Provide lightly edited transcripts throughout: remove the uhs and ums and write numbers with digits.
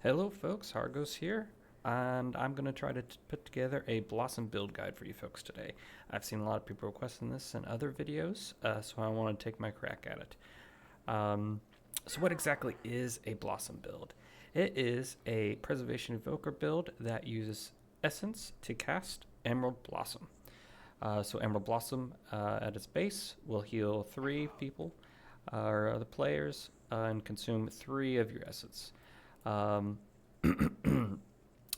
Hello folks, Hargos here, and I'm going to try to put together a Blossom build guide for you folks today. I've seen a lot of people requesting this in other videos, so I want to take my crack at it. So what exactly is a Blossom build? It is a Preservation Evoker build that uses Essence to cast Emerald Blossom. So Emerald Blossom at its base will heal 3 people or other players and consume 3 of your Essence.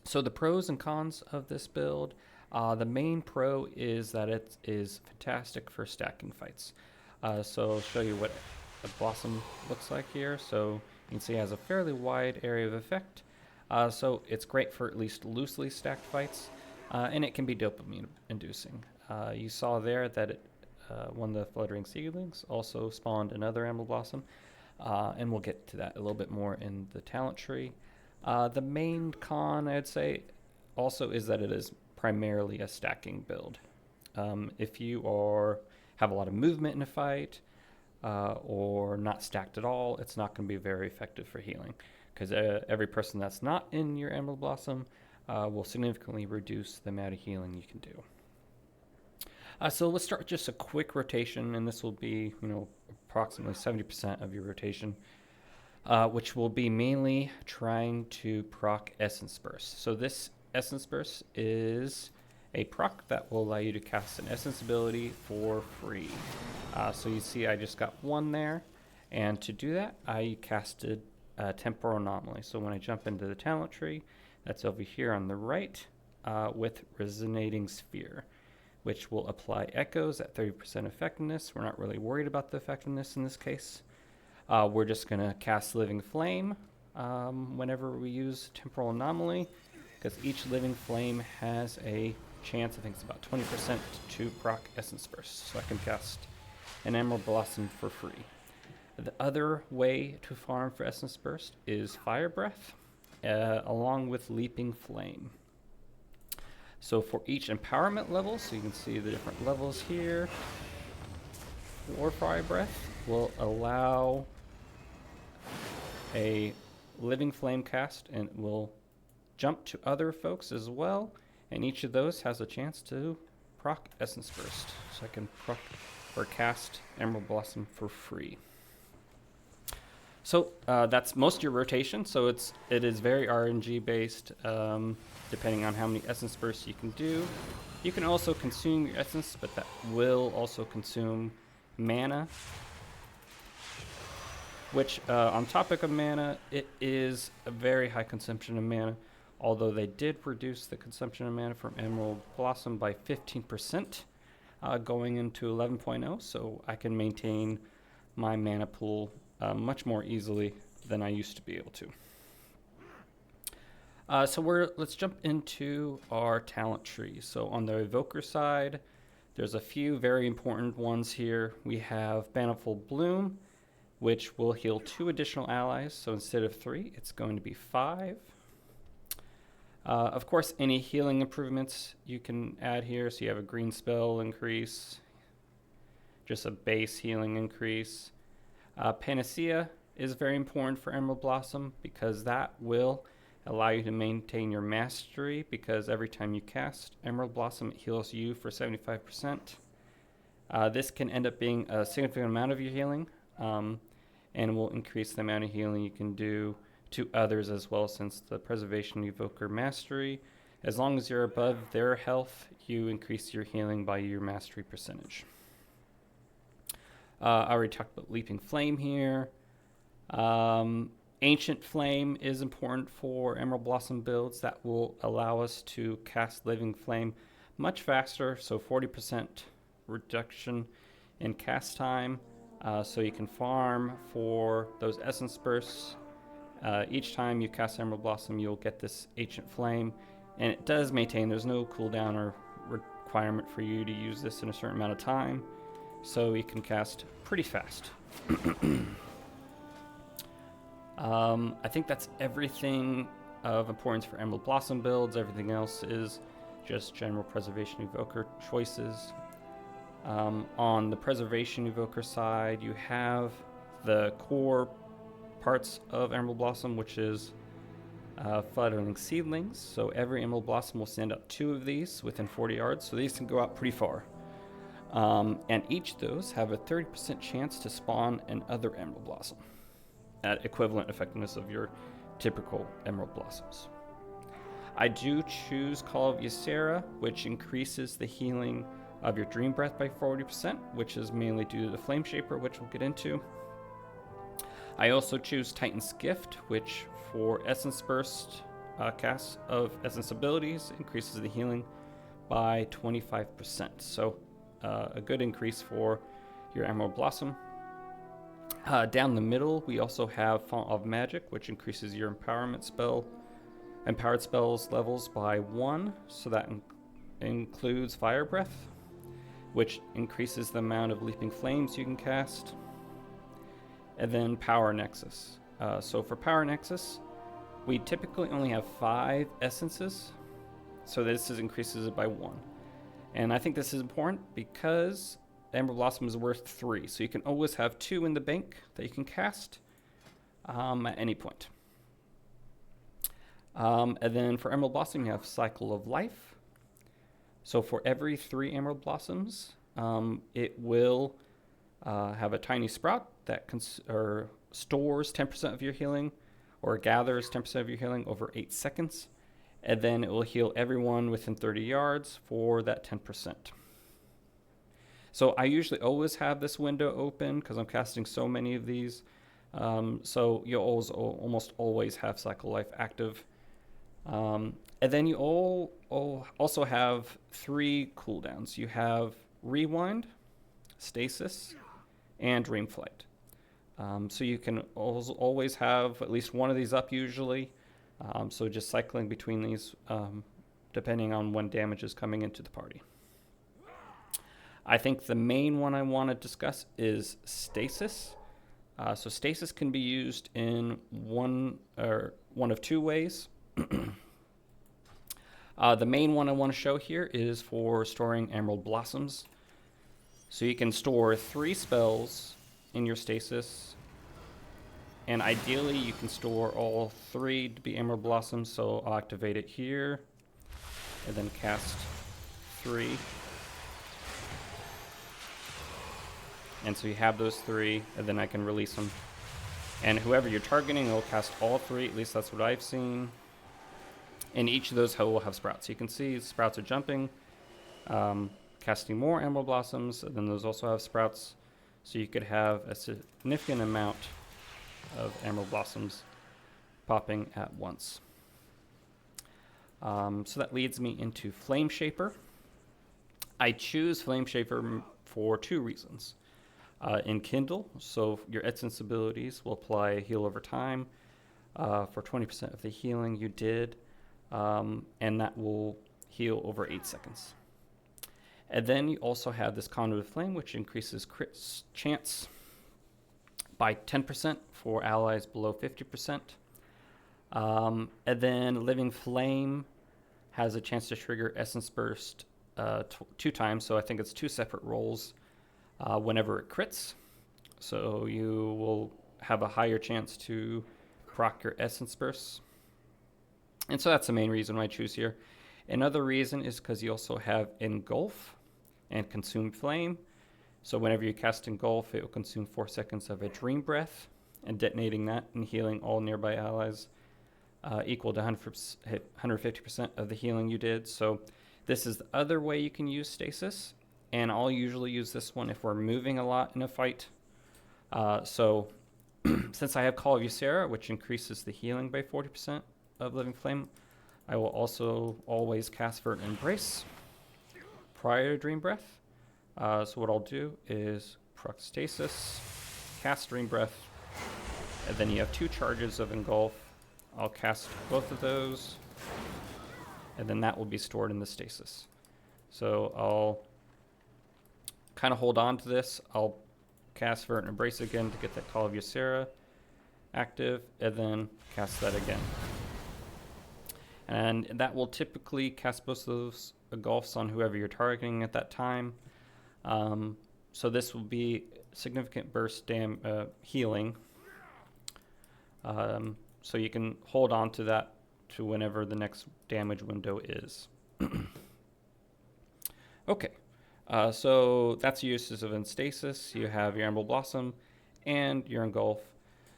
So the pros and cons of this build, the main pro is that it is fantastic for stacking fights. So I'll show you what a Blossom looks like here. So you can see it has a fairly wide area of effect. So it's great for at least loosely stacked fights, and it can be dopamine inducing. You saw there that one of the Fluttering Seedlings also spawned another Emerald Blossom. And we'll get to that a little bit more in the talent tree. The main con, I'd say, also is that it is primarily a stacking build. If you have a lot of movement in a fight or not stacked at all, it's not going to be very effective for healing, because every person that's not in your Emerald Blossom will significantly reduce the amount of healing you can do. So let's start with just a quick rotation, and this will be, approximately 70% of your rotation, which will be mainly trying to proc Essence Burst. So this Essence Burst is a proc that will allow you to cast an Essence ability for free. So you see I just got 1 there, and to do that I casted Temporal Anomaly. So when I jump into the talent tree, that's over here on the right, with Resonating Sphere, which will apply echoes at 30% effectiveness. We're not really worried about the effectiveness in this case. We're just going to cast Living Flame whenever we use Temporal Anomaly, because each Living Flame has a chance, I think it's about 20%, to proc Essence Burst. So I can cast an Emerald Blossom for free. The other way to farm for Essence Burst is Fire Breath, along with Leaping Flame. So for each empowerment level, so you can see the different levels here, for Fire Breath will allow a Living Flame cast, and will jump to other folks as well, and each of those has a chance to proc Essence Burst. So I can proc or cast Emerald Blossom for free. So that's most of your rotation. So it is very RNG based, depending on how many Essence Bursts you can do. You can also consume your Essence, but that will also consume mana. Which, on topic of mana, it is a very high consumption of mana. Although they did reduce the consumption of mana from Emerald Blossom by 15%, going into 11.0. So I can maintain my mana pool much more easily than I used to be able to. So let's jump into our talent tree. So on the Evoker side, there's a few very important ones here. We have Manifold Bloom, which will heal 2 additional allies. So instead of 3, it's going to be 5. Of course, any healing improvements you can add here. So you have a green spell increase, just a base healing increase. Panacea is very important for Emerald Blossom, because that will allow you to maintain your mastery, because every time you cast Emerald Blossom, it heals you for 75%. This can end up being a significant amount of your healing, and will increase the amount of healing you can do to others as well, since the Preservation Evoker Mastery, as long as you're above their health, you increase your healing by your mastery percentage. I already talked about Leaping Flame here. Ancient Flame is important for Emerald Blossom builds. That will allow us to cast Living Flame much faster, so 40% reduction in cast time. So you can farm for those Essence Bursts. Each time you cast Emerald Blossom, you'll get this Ancient Flame, and it does maintain, there's no cooldown or requirement for you to use this in a certain amount of time. So you can cast pretty fast. I think that's everything of importance for Emerald Blossom builds. Everything else is just general Preservation Evoker choices. On the Preservation Evoker side, you have the core parts of Emerald Blossom, which is Fluttering Seedlings, so every Emerald Blossom will send up 2 of these within 40 yards, so these can go out pretty far. And each of those have a 30% chance to spawn another Emerald Blossom at equivalent effectiveness of your typical Emerald Blossoms. I do choose Call of Ysera, which increases the healing of your Dream Breath by 40%, which is mainly due to the Flameshaper, which we'll get into. I also choose Titan's Gift, which for Essence Burst casts of Essence abilities increases the healing by 25%. So a good increase for your Emerald Blossom. Down the middle, we also have Font of Magic, which increases your empowered spells levels by 1. So that includes Fire Breath, which increases the amount of Leaping Flames you can cast. And then Power Nexus. So for Power Nexus, we typically only have 5 essences, so this increases it by 1. And I think this is important because Emerald Blossom is worth 3, so you can always have 2 in the bank that you can cast at any point. And then for Emerald Blossom, you have Cycle of Life. So for every 3 Emerald Blossoms, it will have a tiny sprout that stores 10% of your healing, or gathers 10% of your healing over 8 seconds, and then it will heal everyone within 30 yards for that 10%. So I usually always have this window open because I'm casting so many of these. So you'll almost always have Cycle Life active. And then you also have 3 cooldowns. You have Rewind, Stasis, and Dream Flight. So you can always have at least one of these up usually. So just cycling between these depending on when damage is coming into the party. I think the main one I want to discuss is Stasis. So Stasis can be used in one of 2 ways. The main one I want to show here is for storing Emerald Blossoms. So you can store 3 spells in your Stasis, and ideally you can store all 3 to be Emerald Blossoms, so I'll activate it here, and then cast 3. And so you have those 3, and then I can release them. And whoever you're targeting will cast all 3, at least that's what I've seen. And each of those will have sprouts. So you can see sprouts are jumping, casting more Emerald Blossoms, and then those also have sprouts. So you could have a significant amount of Emerald Blossoms popping at once. So that leads me into Flameshaper. I choose Flameshaper for 2 reasons. Enkindle, so your essence abilities will apply heal over time for 20% of the healing you did, and that will heal over 8 seconds. And then you also have this Conduit of Flame, which increases crit chance by 10% for allies below 50%. And then Living Flame has a chance to trigger Essence Burst 2 times, so I think it's 2 separate rolls whenever it crits. So you will have a higher chance to proc your Essence Bursts. And so that's the main reason why I choose here. Another reason is because you also have Engulf and Consume Flame. So whenever you cast Engulf, it will consume 4 seconds of a Dream Breath, and detonating that and healing all nearby allies equal to 150% of the healing you did. So this is the other way you can use Stasis, and I'll usually use this one if we're moving a lot in a fight. So since I have Call of Ysera, which increases the healing by 40% of Living Flame, I will also always cast Verdant Embrace prior to Dream Breath. So what I'll do is proc Stasis, cast Dream Breath, and then you have 2 charges of Engulf. I'll cast both of those, and then that will be stored in the Stasis. So I'll kind of hold on to this. I'll cast Verdant Embrace again to get that Call of Ysera active, and then cast that again. And that will typically cast both of those Engulfs on whoever you're targeting at that time. So this will be significant burst healing. So you can hold on to that to whenever the next damage window is. Okay, so that's the uses of Stasis. You have your Emerald Blossom and your Engulf.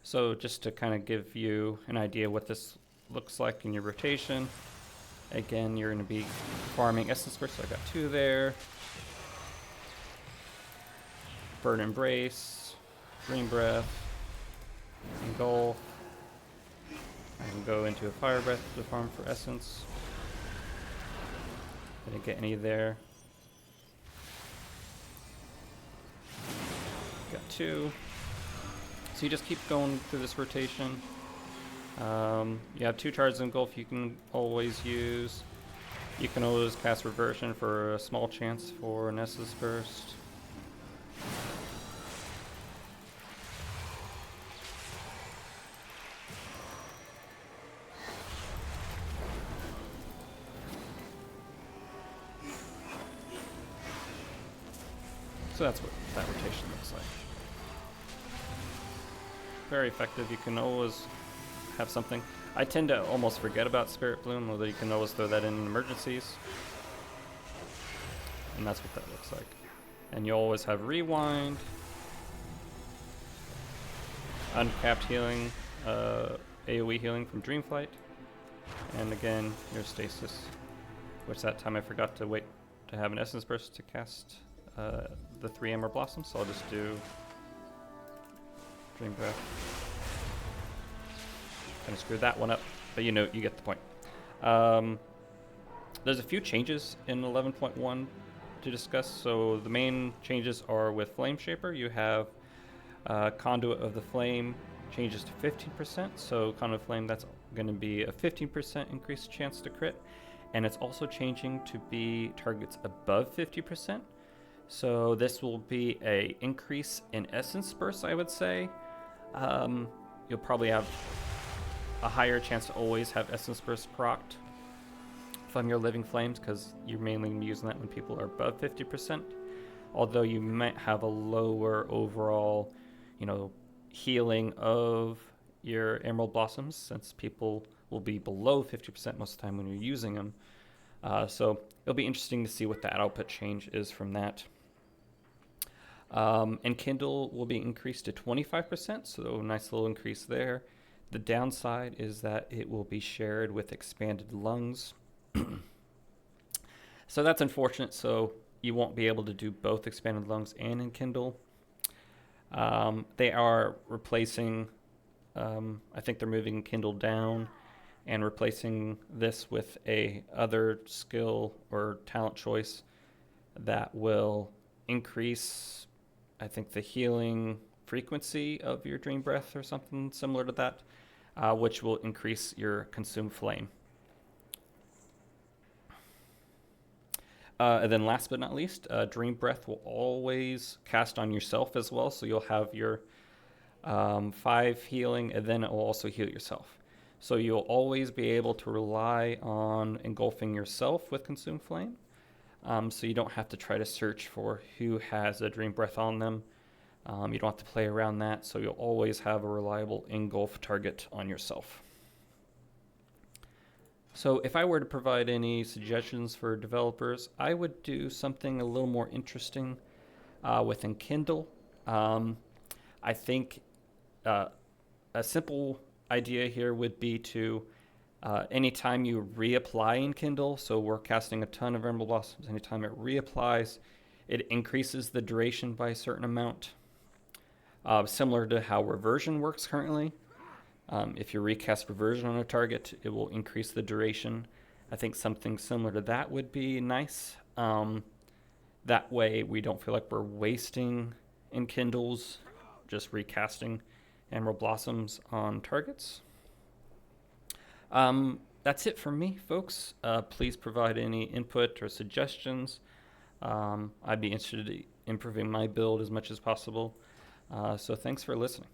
So just to kind of give you an idea what this looks like in your rotation. Again, you're going to be farming Essence Burst, so I got 2 there. Burn Embrace, Dream Breath, Engulf. I can go into a Fire Breath to farm for Essence. Didn't get any there. Got 2. So you just keep going through this rotation. You have 2 charges of Engulf you can always use. You can always cast Reversion for a small chance for an Essence Burst. So that's what that rotation looks like. Very effective. You can always have something. I tend to almost forget about Spirit Bloom, although you can always throw that in emergencies. And that's what that looks like. And you always have Rewind, Uncapped Healing, AoE Healing from Dreamflight, and again, your Stasis, which that time I forgot to wait to have an Essence Burst to cast the 3 Emerald Blossoms, so I'll just do Dream Breath. Kind of screwed that one up, but you know, you get the point. There's a few changes in 11.1 to discuss. So the main changes are with Flameshaper. You have Conduit of the Flame changes to 15%. So Conduit of Flame, that's going to be a 15% increased chance to crit. And it's also changing to be targets above 50%. So this will be a increase in Essence Burst, I would say. You'll probably have a higher chance to always have Essence Burst procced from your Living Flames, because you're mainly going to be using that when people are above 50%. Although you might have a lower overall, healing of your Emerald Blossoms, since people will be below 50% most of the time when you're using them. So it'll be interesting to see what the output change is from that. And Kindle will be increased to 25%, so a nice little increase there. The downside is that it will be shared with Expanded Lungs. So that's unfortunate, so you won't be able to do both Expanded Lungs and Enkindle. They are replacing, I think they're moving Kindle down and replacing this with a other skill or talent choice that will increase, I think, the healing frequency of your Dream Breath or something similar to that, which will increase your Consume Flame. And then last but not least, Dream Breath will always cast on yourself as well. So you'll have your 5 healing, and then it will also heal yourself. So you'll always be able to rely on engulfing yourself with Consume Flame. So you don't have to try to search for who has a Dream Breath on them. You don't have to play around that. So you'll always have a reliable engulf target on yourself. So if I were to provide any suggestions for developers, I would do something a little more interesting with Enkindle. I think a simple idea here would be to, anytime you reapply Enkindle, so we're casting a ton of Emerald Blossoms, anytime it reapplies, it increases the duration by a certain amount. Similar to how Reversion works currently. If you recast Reversion on a target, it will increase the duration. I think something similar to that would be nice. That way we don't feel like we're wasting Enkindles, just recasting Emerald Blossoms on targets. That's it from me, folks. Please provide any input or suggestions. I'd be interested in improving my build as much as possible. So thanks for listening.